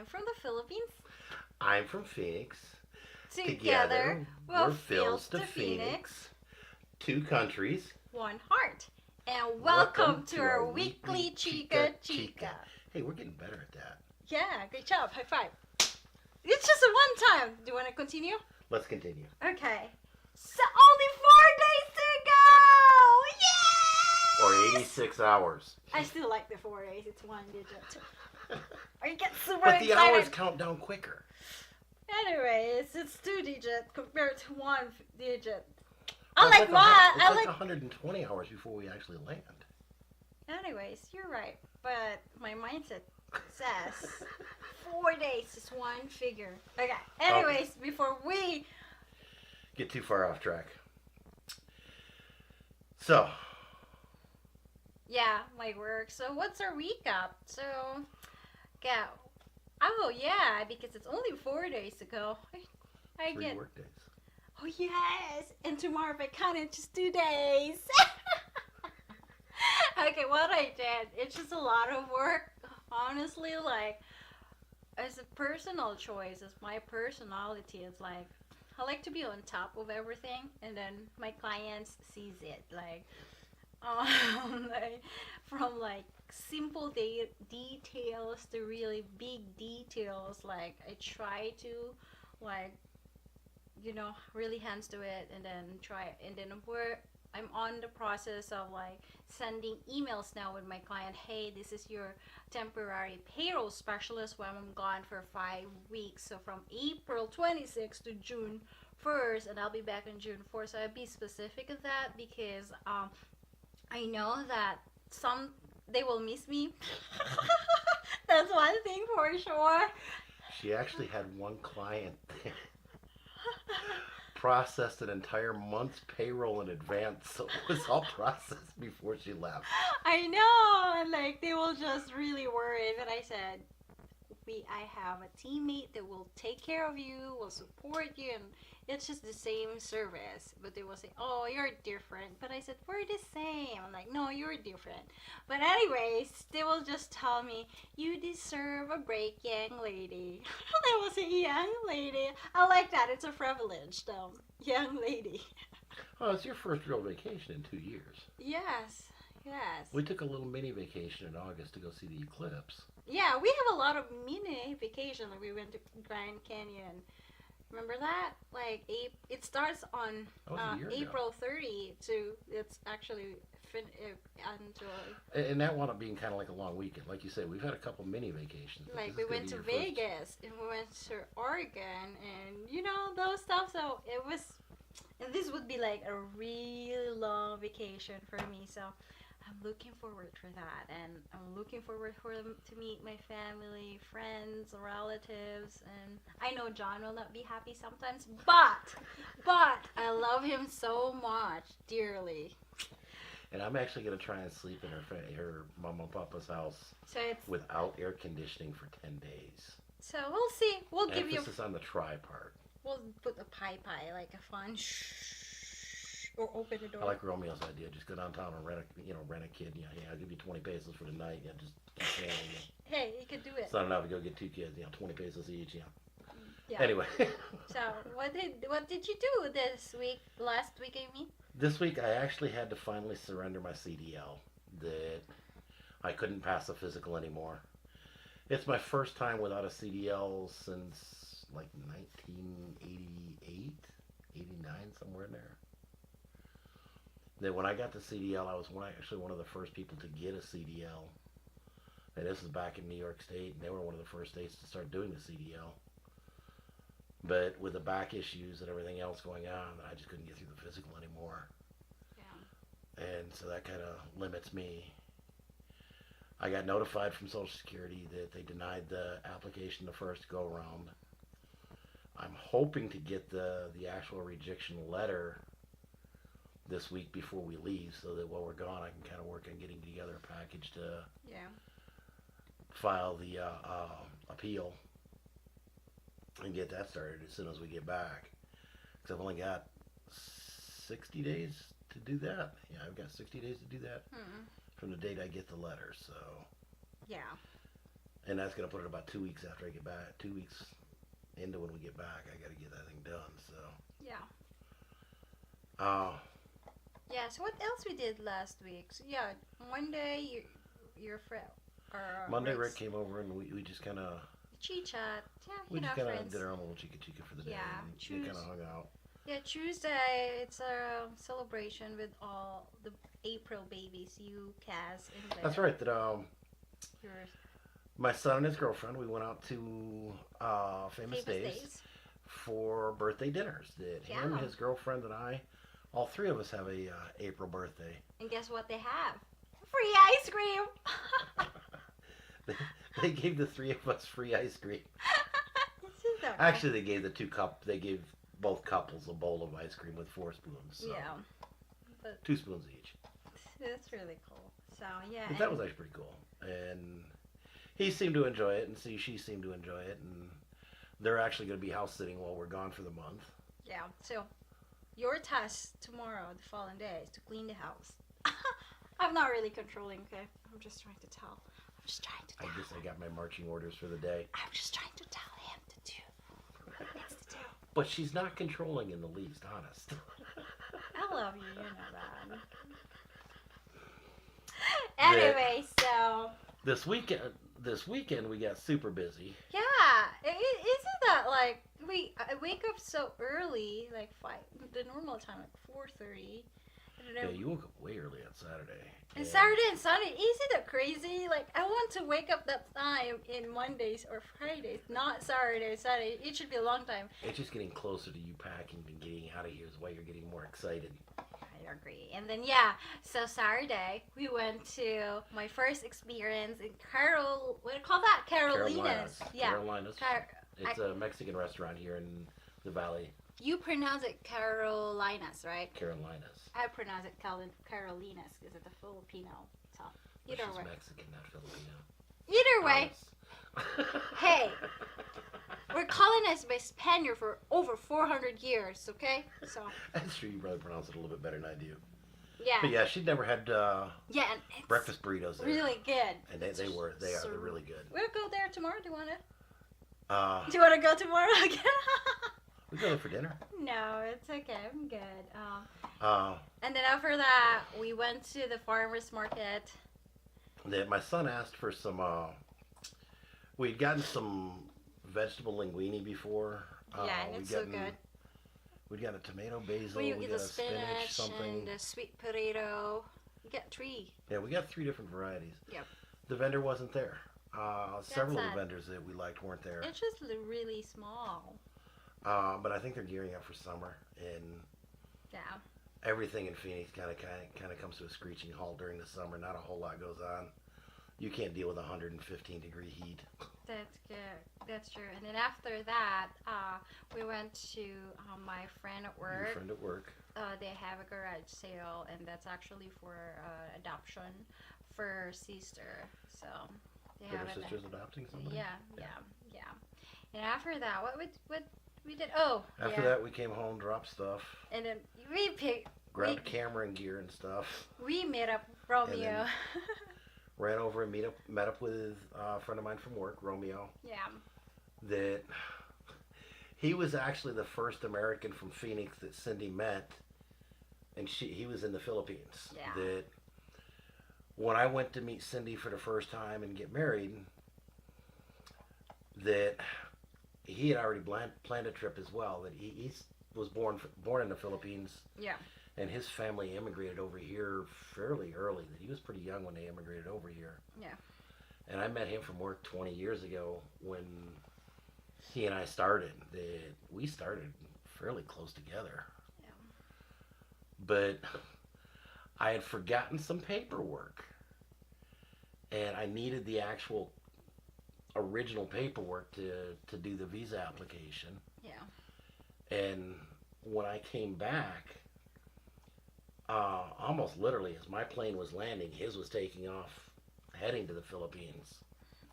from the Philippines. I'm from Phoenix. Together, we're we're Phil's Phil's to to Phoenix, Phoenix. Two countries. one heart. And welcome Welcome to to our our weekly weekly Chikka-chikka. Chikka-chikka. Hey, we're getting better at that. Yeah, great job. High five. It's just a one time. Do you want to continue? Let's continue. Okay. So only 4 days to go! Or Yes! 86 hours. I still like the 4 days. It's one digit. I get super But the excited. hours count down quicker. Anyways, it's 2 digit compared to 1 digit. Well, I like math. It's I like like. 120 hours before we actually land. Anyways, you're right. But my mindset says 4 days is one figure. Okay. Anyways, before we Get too far off track. So, yeah, my work. So what's our week up? So, yeah. Oh yeah, because it's only 4 days to go. I 3 get. work days. Oh yes, and tomorrow if I count it, just 2 days. Okay, what I did, it's just a lot of work. Honestly, like as a personal choice, as my personality, it's like I like to be on top of everything, and then my clients sees it like from like simple details to really big details. Like I try to like really hands to it, and then try, and then I'm on the process of like sending emails now with my client. Hey, this is your temporary payroll specialist when I'm gone for 5 weeks. So from April 26th to June 1st, and I'll be back on June 4th. So I'll be specific of that because I know that some they will miss me. That's one thing for sure. She actually had one client that processed an entire month's payroll in advance, so it was all processed before she left. I know, and like they will just really worry. But I said, I have a teammate that will take care of you, will support you, and it's just the same service. But they will say, "Oh, you're different." But I said, "We're the same." I'm like, "No, you're different." But anyways, they will just tell me, "You deserve a break, young lady." They will say, "Young lady." I like that. It's a privilege, though. Young lady. Oh, it's your first real vacation in 2 years. Yes. Yes. We took a little mini vacation in August to go see the eclipse. Yeah, we have a lot of mini vacation. Like we went to Grand Canyon. Remember that? Like it starts on That was a year ago. April 30 to it's actually until And that wound up being kind of like a long weekend. Like you said, we've had a couple mini vacations. But like this we is gonna went be to your first. Vegas and we went to Oregon and those stuff. So it was, and this would be like a really long vacation for me. So I'm looking forward for that, and I'm looking forward for them to meet my family, friends, relatives, and I know John will not be happy sometimes, but I love him so much, dearly. And I'm actually going to try and sleep in her mama and papa's house So it's without air conditioning for 10 days. so we'll see. We'll give you. Emphasis on the try part. We'll put a pie like a fun or open the door. I like Romeo's idea. Just go downtown and rent a kid. Yeah, I'll give you 20 pesos for the night. Yeah, just Hey, you could do it. it's not enough to go get 2 kids. 20 pesos each. Yeah. Anyway, So what did you do this week? Last week, I mean. this week I actually had to finally surrender my CDL. That I couldn't pass a physical anymore. It's my first time without a CDL since like 1988, 89, somewhere in there. That when I got the CDL, I was actually one of the first people to get a CDL. And this is back in New York State, and they were one of the first states to start doing the CDL. But with the back issues and everything else going on, I just couldn't get through the physical anymore. Yeah. And so that kind of limits me. I got notified from Social Security that they denied the application the first go around. I'm hoping to get the actual rejection letter this week before we leave, so that while we're gone I can kind of work on getting together a package to file the appeal and get that started as soon as we get back. Because I've only got 60 days to do that. Yeah, I've got 60 days to do that from the date I get the letter. So yeah. and that's gonna put it about 2 weeks after I get back. 2 weeks into when we get back, I got to get that thing done. So, Yeah. uh, Yeah. So what else we did last week? So yeah, Monday your friend or Monday Rick Rick's came over and we just kind of chit chat. Yeah, we just kind of friends. did our own little Chikka-chikka for the day, Yeah, and we kind choose. of hung out. Yeah, Tuesday it's a celebration with all the April babies. You, Kaz, and That's Blair. right. That Your my son and his girlfriend, we went out to Famous Days for birthday dinners. That him, Yeah. his girlfriend, and I, all three of us have a April birthday. And guess what they have? Free ice cream. they, they gave the three of us free ice cream. This is okay. Actually, they gave both couples a bowl of ice cream with 4 spoons. So Yeah, but 2 spoons each. that's really cool. So yeah, But that was actually pretty cool, and he seemed to enjoy it, and she seemed to enjoy it, and they're actually going to be house sitting while we're gone for the month. yeah. So your task tomorrow, the following day, is to clean the house. I'm not really controlling. Okay, I'm just trying to tell. I'm just trying to I tell. guess I got my marching orders for the day. I'm just trying to tell him to do what he needs to do. But she's not controlling in the least, honest. I love you, you know that. Anyway, so This weekend we got super busy. yeah, isn't that like I wake up so early, like 5, the normal time, like 4:30. Yeah, you woke up way early on Saturday. And Saturday and Sunday, isn't that crazy? Like I want to wake up that time in Mondays or Fridays, not Saturday, Saturday. It should be a long time. It's just getting closer to you packing and getting out of here is why you're getting more excited. I agree. And then yeah, so Saturday we went to my first experience in what do you call that? Carolina's. Yeah. Carolinas. It's a Mexican restaurant here in the valley. You pronounce it Carolinas, right? Carolinas. I pronounce it Carolinas because it's a Filipino. So either She's way. Mexican, not Filipino. Either way, Honest. hey, we're colonized by Spaniard for over 400 years. Okay, so That's true. You probably pronounce it a little bit better than I do. yeah, But yeah, she'd never had yeah, and it's breakfast burritos there. really good. And they're really good. We'll go there tomorrow. Do you want to? Uh, Do you want to go tomorrow again? we go there for dinner. No, it's okay. I'm good. Uh, And then after that, we went to the farmers market. my son asked for some. We'd gotten some vegetable linguine before. Yeah, and it's so good. We'd got a tomato basil. Well, you we get got the a spinach spinach something. and the sweet potato. You get 3. Yeah, we got 3 different varieties. Yep. The vendor wasn't there. Several of sad. the vendors that we liked weren't there. It's just really small. But I think they're gearing up for summer, and Yeah. everything in Phoenix kind of comes to a screeching halt during the summer. Not a whole lot goes on. You can't deal with 115-degree heat. That's good. That's true. And then after that, we went to my friend at Your work. friend at work. They have a garage sale, and that's actually for adoption for sister. So they That have her it. sister's adopting somebody? Yeah. And after that, what we did? Oh, After yeah. that, we came home, dropped stuff, And then we grabbed camera and gear and stuff, we met up Romeo. then- ran over and met up with a friend of mine from work, Romeo. Yeah. That he was actually the first American from Phoenix that Cindy met, and he was in the Philippines. Yeah. That when I went to meet Cindy for the first time and get married, that he had already planned a trip as well. That he was born in the Philippines, Yeah. and his family immigrated over here fairly early. That he was pretty young when they immigrated over here. Yeah. And I met him from work 20 years ago when he and I started. That we started fairly close together. Yeah. But I had forgotten some paperwork, and I needed the actual original paperwork to do the visa application. Yeah. And when I came back, almost literally as my plane was landing, his was taking off, heading to the Philippines.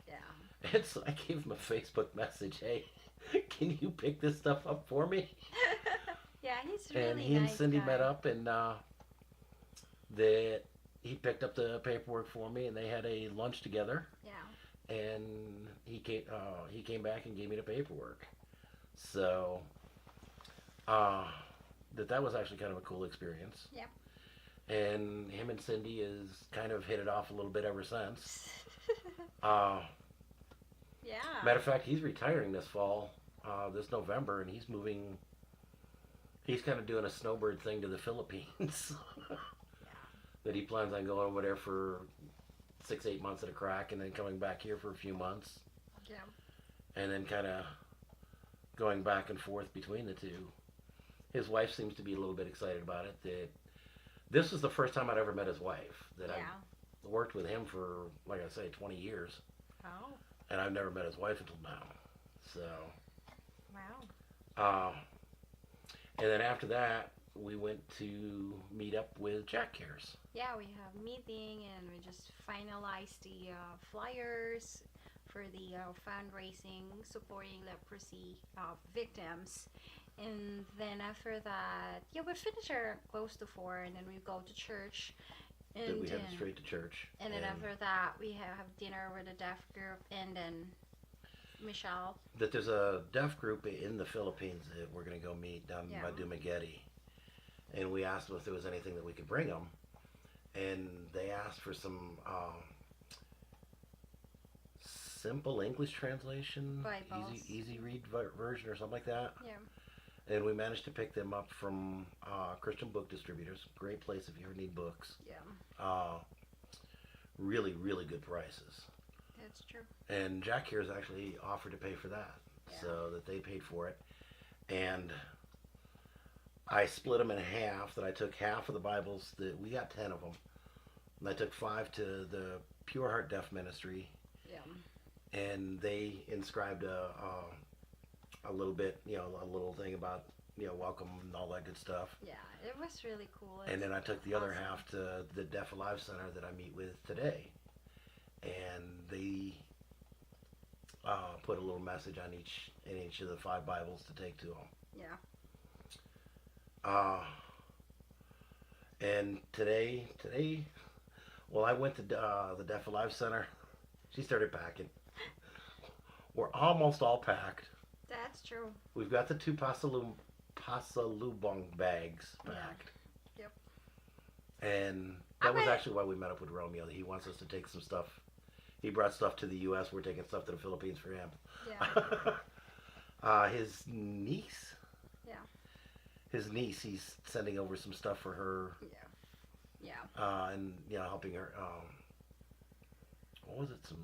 Yeah. And so I gave him a Facebook message, hey, can you pick this stuff up for me? Yeah, he's really And he and nice Cindy guy. met up, and he picked up the paperwork for me, and they had a lunch together. Yeah. and he came back and gave me the paperwork. So uh, that was actually kind of a cool experience. Yeah. And him and Cindy has kind of hit it off a little bit ever since. Uh, Yeah. Matter of fact, he's retiring this fall, this November, and he's moving. He's kind of doing a snowbird thing to the Philippines Yeah. that he plans on going over there for 6, 8 months at a crack, and then coming back here for a few months, Yeah. and then kind of going back and forth between the two. His wife seems to be a little bit excited about it. That this was the first time I'd ever met his wife. That Yeah. I worked with him for, like I say, 20 years, Oh. and I've never met his wife until now. So, Wow. uh, and then after that, we went to meet up with Jack Cares. Yeah, we have meeting and we just finalized the flyers for the fundraising supporting leprosy victims. And then after that, yeah, we finish our close to 4, and then we go to church. That we And headed straight to church. and then after that, we have dinner with the deaf group, and then Michelle. That there's a deaf group in the Philippines that we're going to go meet down Yeah. by Dumaguete, and we asked them if there was anything that we could bring them, and they asked for some simple English translation, Bibles. easy read version or something like that. Yeah. And we managed to pick them up from Christian Book Distributors. Great place if you ever need books. Yeah. Uh, really, really good prices. That's true. And Jack Cares actually offered to pay for that, Yeah. so that they paid for it. And I split them in half. That I took half of the Bibles. That we got 10 of them, and I took 5 to the Pure Heart Deaf Ministry, Yeah. and they inscribed a little bit, a little thing about welcome and all that good stuff. Yeah. It was really cool. And then I took the other awesome. half to the Deaf Alive Center that I meet with today, and they put a little message on each of the 5 Bibles to take to them. Yeah. And today, well, I went to the Deaf Alive Center. She started packing. We're almost all packed. That's true. We've got the 2 pasalubong bags packed. Yeah. Yep. And that was Okay. actually why we met up with Romeo. He wants us to take some stuff. He brought stuff to the U.S. We're taking stuff to the Philippines for him. Yeah. His niece. Yeah. His niece. He's sending over some stuff for her. Yeah. Yeah. And helping her. What was it? Some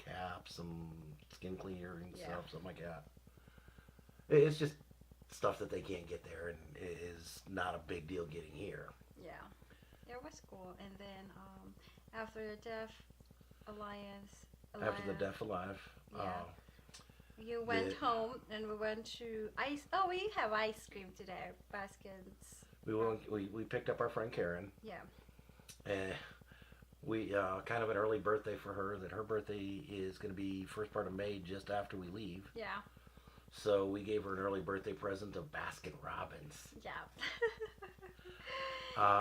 caps, some skin cleaner and Yeah. stuff, something like that. It's just stuff that they can't get there, and it is not a big deal getting here. Yeah. It was cool. And then after the Deaf Alliance, After the Deaf Alive, Yeah. you went the- home and we went to ice. Oh, we have ice cream today. Baskets. we picked up our friend Karen, Yeah. and we kind of an early birthday for her. That her birthday is going to be first part of May, just after we leave. Yeah. So we gave her an early birthday present of Baskin Robbins. Yeah.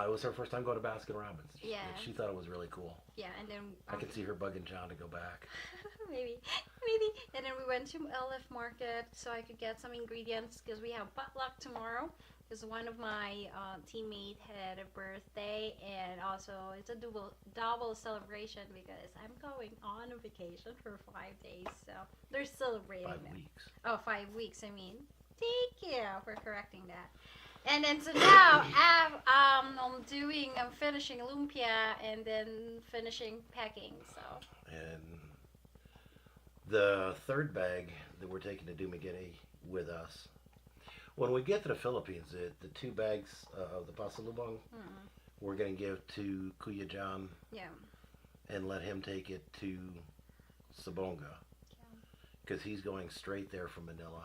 It was her first time going to Baskin Robbins. Yeah. And she thought it was really cool. Yeah, and then I could see her bugging John to go back. maybe, and then we went to LF Market so I could get some ingredients because we have potluck tomorrow. Because one of my teammates had a birthday, and also it's a double celebration because I'm going on a vacation for 5 days, so they're celebrating 5 that. weeks. Oh, 5 weeks. I mean, thank you for correcting that. And then so now I'm finishing lumpia and then finishing packing. So And the third bag that we're taking to Dumaguete with us. When we get to the Philippines, the 2 bags of the pasalubong, we're going to give to Kuya John yeah, and let him take it to Sabonga. Because he's going straight there from Manila.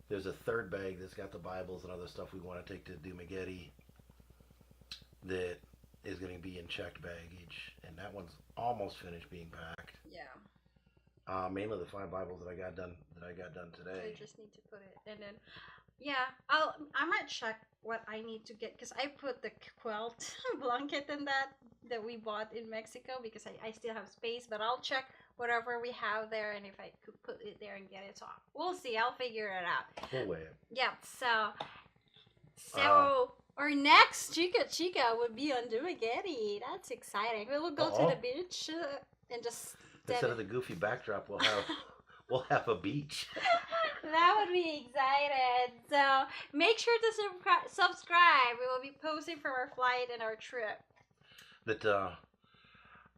There's a third bag that's got the Bibles and other stuff we want to take to Dumaguete that is going to be in checked baggage. And that one's almost finished being packed. yeah. Mainly the 5 Bibles that I got done I today. just need to put it. And then Yeah, I might check what I need to get because I put the quilt blanket in that we bought in Mexico because I still have space, but I'll check whatever we have there and if I could put it there and get it off. We'll see. I'll figure it out. We'll wait. Yeah. So Uh, our next Chikka-chikka would be on Dumaguete. That's exciting. We will go to the uh-oh. beach and just Instead of the goofy backdrop, we'll have a beach. That would be excited. So make sure to subscribe. We will be posting from our flight and our trip. That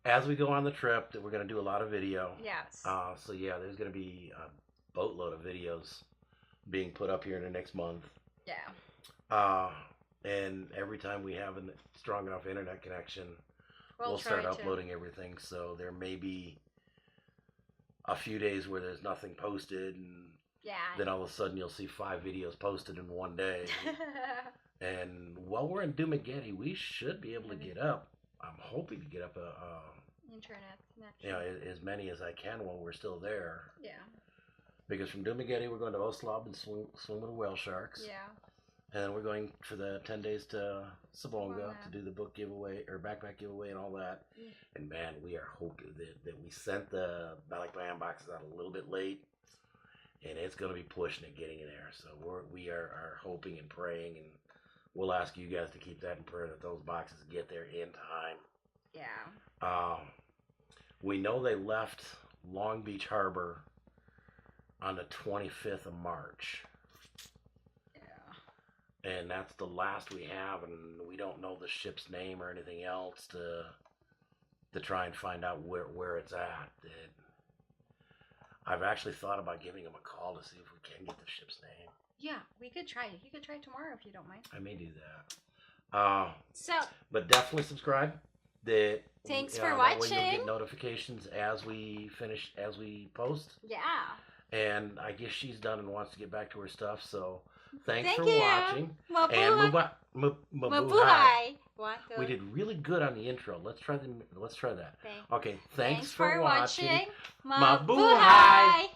as we go on the trip, that we're gonna do a lot of video. Yes. So yeah, there's gonna be a boatload of videos being put up here in the next month. Yeah. And every time we have a strong enough internet connection, We'll start try uploading everything. So there may be a few days where there's nothing posted, and Yeah. then all of a sudden you'll see 5 videos posted in one day. And while we're in Dumaguete, we should be able to get up. I'm hoping to get up Internet connection. as many as I can while we're still there. Yeah. Because from Dumaguete, we're going to Oslob and swim with the whale sharks. Yeah. And then we're going for the 10 days to Sabonga Wow. to do the book giveaway or backpack giveaway and all that. Yeah. And man, we are hoping that we sent the Balikbayan boxes out a little bit late. And it's going to be pushing it getting in there. So we are hoping and praying, and we'll ask you guys to keep that in prayer that those boxes get there in time. Yeah. We know they left Long Beach Harbor on the 25th of March. Yeah. And that's the last we have, and we don't know the ship's name or anything else to try and find out where it's at. I've actually thought about giving them a call to see if we can get the ship's name. Yeah, we could try it. You could try it tomorrow if you don't mind. I may do that. So, But definitely subscribe. thanks for that watching. way you'll get notifications as we post. Yeah. And I guess she's done and wants to get back to her stuff. So thanks Thank for you. watching. Mabuhay. And Mabuhay. we did really good on the intro. Let's try that. Okay. Okay. Thanks for watching. Mabuhay.